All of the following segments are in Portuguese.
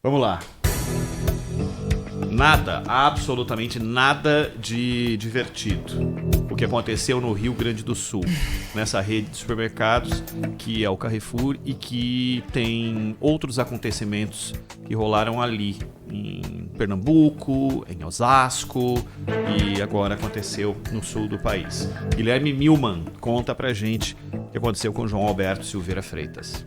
Vamos lá. Nada, absolutamente nada de divertido. O que aconteceu no Rio Grande do Sul, nessa rede de supermercados que é o Carrefour e que tem outros acontecimentos que rolaram ali em Pernambuco, em Osasco e agora aconteceu no sul do país. Guilherme Milman conta pra gente o que aconteceu com João Alberto Silveira Freitas.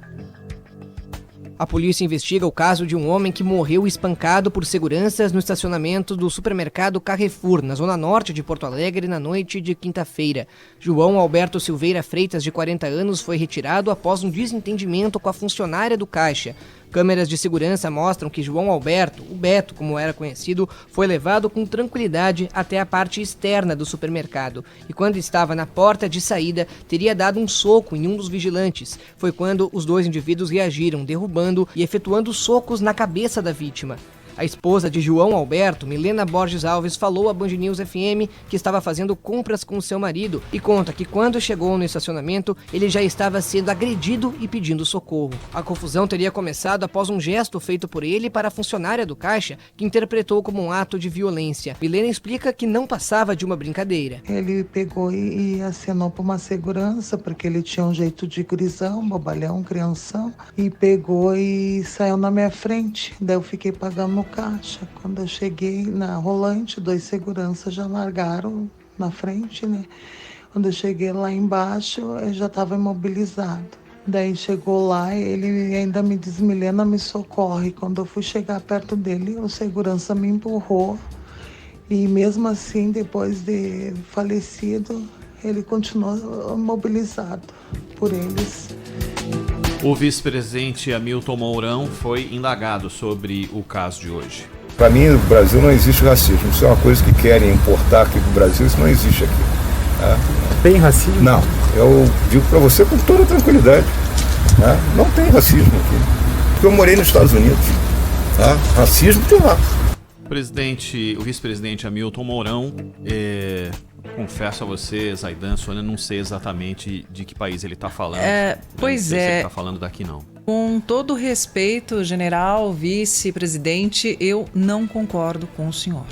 A polícia investiga o caso de um homem que morreu espancado por seguranças no estacionamento do supermercado Carrefour, na zona norte de Porto Alegre, na noite de quinta-feira. João Alberto Silveira Freitas, de 40 anos, foi retirado após um desentendimento com a funcionária do caixa. Câmeras de segurança mostram que João Alberto, o Beto como era conhecido, foi levado com tranquilidade até a parte externa do supermercado e quando estava na porta de saída teria dado um soco em um dos vigilantes. Foi quando os dois indivíduos reagiram, derrubando e efetuando socos na cabeça da vítima. A esposa de João Alberto, Milena Borges Alves, falou à Band News FM que estava fazendo compras com seu marido e conta que quando chegou no estacionamento, ele já estava sendo agredido e pedindo socorro. A confusão teria começado após um gesto feito por ele para a funcionária do caixa, que interpretou como um ato de violência. Milena explica que não passava de uma brincadeira. Ele pegou e acenou para uma segurança, porque ele tinha um jeito de gurizão, bobalhão, crianção, e pegou e saiu na minha frente. Daí eu fiquei pagando no caixa. Quando eu cheguei na rolante, 2 seguranças já largaram na frente, né? Quando eu cheguei lá embaixo, eu já estava imobilizado. Daí chegou lá, ele ainda me diz, Milena, me socorre. Quando eu fui chegar perto dele, o segurança me empurrou. E mesmo assim, depois de falecido, ele continuou imobilizado por eles. O vice-presidente Hamilton Mourão foi indagado sobre o caso de hoje. Para mim, no Brasil não existe racismo. Isso é uma coisa que querem importar aqui no Brasil, isso não existe aqui. Tem racismo? Não, eu digo para você com toda tranquilidade. Não tem racismo aqui. Porque eu morei nos Estados Unidos. Racismo tem lá. O vice-presidente Hamilton Mourão, confesso a você, Zaidan, Sônia, não sei exatamente de que país ele está falando. Pois não sei se ele está falando daqui, não. Com todo respeito, general, vice-presidente, eu não concordo com o senhor.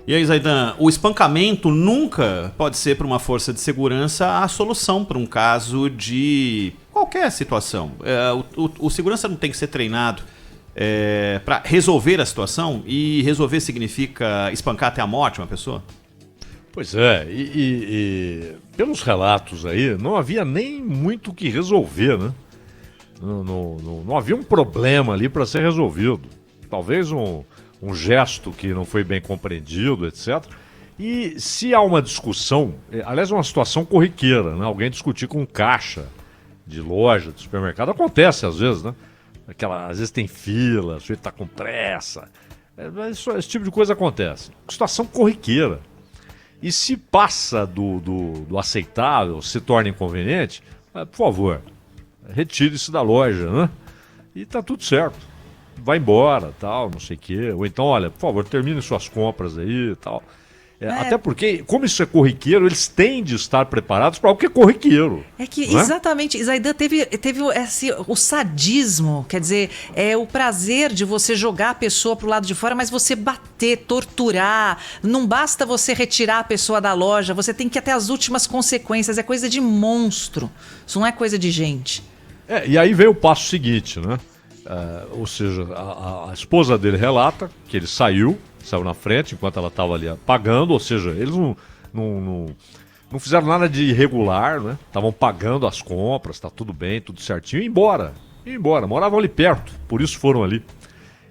E aí, Zaidan, o espancamento nunca pode ser para uma força de segurança a solução para um caso de qualquer situação. O segurança não tem que ser treinado para resolver a situação, e resolver significa espancar até a morte uma pessoa? Pois é, e pelos relatos aí, não havia nem muito o que resolver, né? Não havia um problema ali para ser resolvido. Talvez um gesto que não foi bem compreendido, etc. E se há uma discussão, aliás, é uma situação corriqueira, né? Alguém discutir com um caixa de loja, de supermercado, acontece às vezes, né? Às vezes tem fila, o sujeito está com pressa. Esse tipo de coisa acontece. Situação corriqueira. E se passa do aceitável, se torna inconveniente, por favor, retire-se da loja, né? E tá tudo certo. Vai embora, tal, não sei o quê. Ou então, olha, por favor, termine suas compras aí e tal. Até porque, como isso é corriqueiro, eles têm de estar preparados para o que é corriqueiro. É que, exatamente, Zaidan, teve o sadismo, quer dizer, o prazer de você jogar a pessoa pro lado de fora, mas você bater, torturar, não basta você retirar a pessoa da loja, você tem que ir até as últimas consequências, é coisa de monstro, isso não é coisa de gente. E aí veio o passo seguinte, né? Ou seja, a esposa dele relata que ele saiu na frente enquanto ela estava ali pagando, ou seja, eles não fizeram nada de irregular, né? Estavam pagando as compras, tá tudo bem, tudo certinho, e embora, moravam ali perto, por isso foram ali.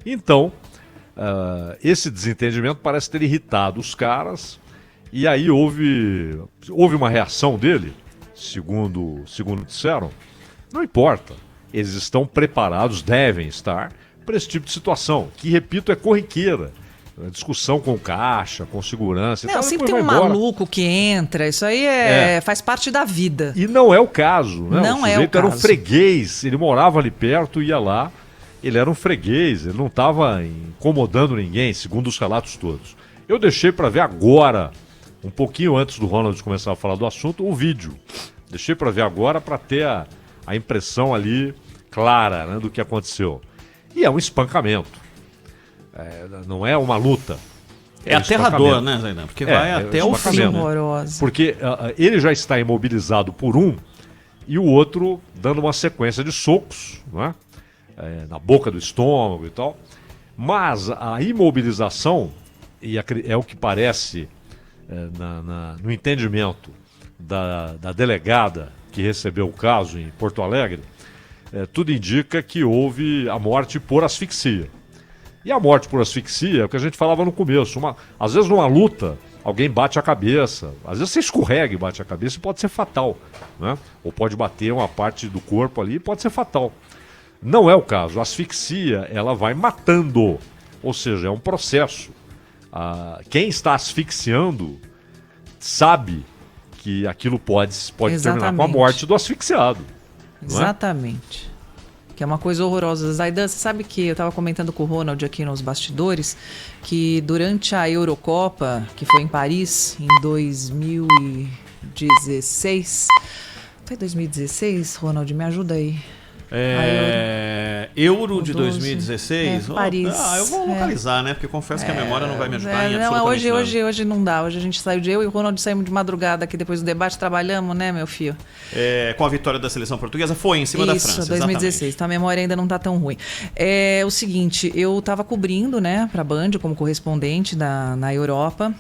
Então, esse desentendimento parece ter irritado os caras, e aí houve uma reação dele, segundo disseram. Não importa, eles estão preparados, devem estar, para esse tipo de situação, que, repito, é corriqueira. Discussão com caixa, com segurança. Não, sempre tem um maluco que entra, isso aí faz parte da vida. E não é o caso, né? Não o sujeito era um freguês, ele morava ali perto, ia lá, ele era um freguês, ele não estava incomodando ninguém, segundo os relatos todos. Eu deixei para ver agora, um pouquinho antes do Ronald começar a falar do assunto, o vídeo. Deixei para ver agora para ter a impressão ali clara, né, do que aconteceu. E é um espancamento. Não é uma luta. É um aterrador, espancamento. né, Zaidan? Porque vai até o fim. espancamento. Né? Horrorosa. Porque ele já está imobilizado por um e o outro dando uma sequência de socos, né? Na boca do estômago e tal. Mas a imobilização, e é o que parece no entendimento da delegada que recebeu o caso em Porto Alegre, tudo indica que houve a morte por asfixia. E a morte por asfixia é o que a gente falava no começo. Às vezes numa luta, alguém bate a cabeça. Às vezes você escorrega e bate a cabeça e pode ser fatal, né? Ou pode bater uma parte do corpo ali e pode ser fatal. Não é o caso. A asfixia, ela vai matando. Ou seja, é um processo. Quem está asfixiando sabe que aquilo pode terminar com a morte do asfixiado. Exatamente. Que é uma coisa horrorosa. Zaidan, você sabe que eu estava comentando com o Ronald aqui nos bastidores que durante a Eurocopa, que foi em Paris, em 2016... Foi 2016, Ronald? Me ajuda aí. Euro de 2016? Paris. Eu vou localizar, né? Porque confesso que a memória não vai me ajudar em absolutamente nada. Hoje não dá. Hoje a gente saiu eu e o Ronald saímos de madrugada aqui depois do debate, trabalhamos, né, meu filho? Com a vitória da seleção portuguesa, foi em cima da França. Isso, 2016. Exatamente. Então a memória ainda não tá tão ruim. É o seguinte, eu tava cobrindo, né, pra Band como correspondente na Europa.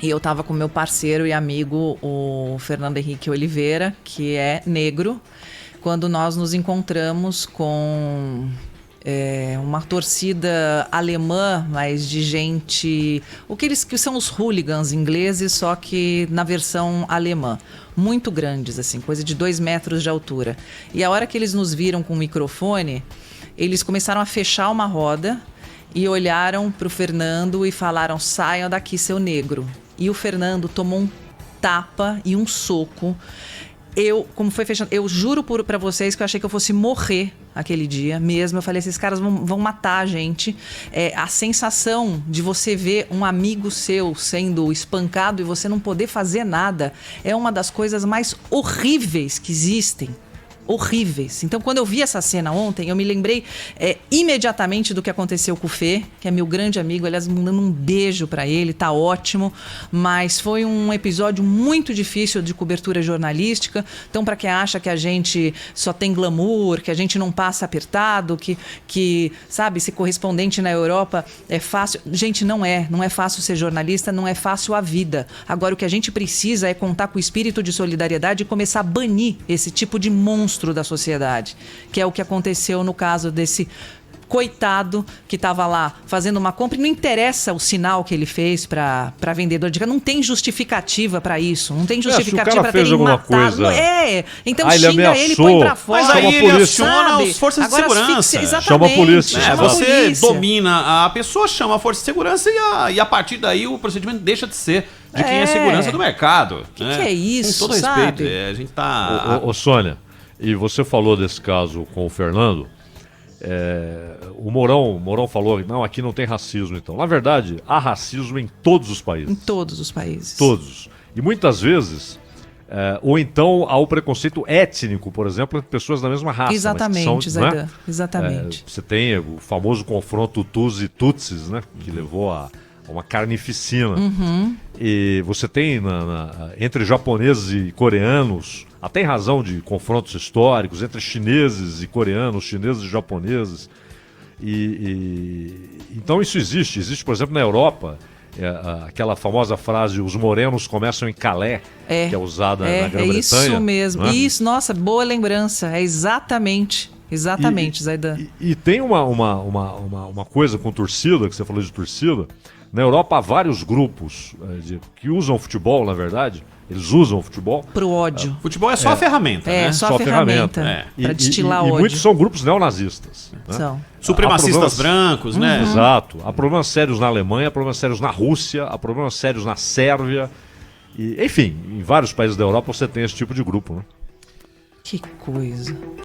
E eu tava com meu parceiro e amigo, o Fernando Henrique Oliveira, que é negro, quando nós nos encontramos com uma torcida alemã, mas de gente... que são os hooligans ingleses, só que na versão alemã. Muito grandes, assim, coisa de 2 metros de altura. E a hora que eles nos viram com o microfone, eles começaram a fechar uma roda e olharam pro Fernando e falaram: saiam daqui, seu negro. E o Fernando tomou um tapa e um soco. Como foi fechando, eu juro pra vocês que eu achei que eu fosse morrer aquele dia mesmo. Eu falei, esses caras vão matar a gente. A sensação de você ver um amigo seu sendo espancado e você não poder fazer nada é uma das coisas mais horríveis que existem. Horríveis. Então, quando eu vi essa cena ontem, eu me lembrei imediatamente do que aconteceu com o Fê, que é meu grande amigo. Aliás, mandando um beijo pra ele, tá ótimo. Mas foi um episódio muito difícil de cobertura jornalística. Então, pra quem acha que a gente só tem glamour, que a gente não passa apertado, que sabe, ser correspondente na Europa é fácil. Gente, não é. Não é fácil ser jornalista, não é fácil a vida. Agora, o que a gente precisa é contar com o espírito de solidariedade e começar a banir esse tipo de monstro da sociedade, que é o que aconteceu no caso desse coitado que estava lá fazendo uma compra e não interessa o sinal que ele fez para vendedor de carro, não tem justificativa para isso, não tem justificativa para terem matado. Coisa... Então xinga ele e põe para fora. Mas aí ele aciona as forças de segurança. Exatamente. Chama a polícia. Você domina a pessoa, chama a força de segurança e a partir daí o procedimento deixa de ser de quem é segurança do mercado. Que é isso, com todo respeito, a gente tá... Ô, Sônia, e você falou desse caso com o Fernando, o Mourão falou, não, aqui não tem racismo, então. Na verdade, há racismo em todos os países. Em todos os países. Todos. E muitas vezes, ou então há o preconceito étnico, por exemplo, entre pessoas da mesma raça. Exatamente, Zaidan. Né? Exatamente. Você tem o famoso confronto Tuts e Tutsis, né, que levou a uma carnificina. Uhum. E você tem entre japoneses e coreanos, até em razão de confrontos históricos, entre chineses e coreanos, chineses e japoneses. Então isso existe. Existe, por exemplo, na Europa, aquela famosa frase, os morenos começam em Calais, que é usada na Grã-Bretanha. É isso mesmo. Né? Isso, nossa, boa lembrança. É exatamente, Zaidan. E tem uma coisa com torcida, que você falou de torcida. Na Europa há vários grupos que usam futebol, na verdade. Eles usam o futebol pro ódio. Futebol é só a ferramenta, né? Só a ferramenta. Para destilar ódio. E muitos são grupos neonazistas. Né? São. Supremacistas brancos, né? Exato. Há problemas sérios na Alemanha, há problemas sérios na Rússia, há problemas sérios na Sérvia. Enfim, em vários países da Europa você tem esse tipo de grupo, né? Que coisa.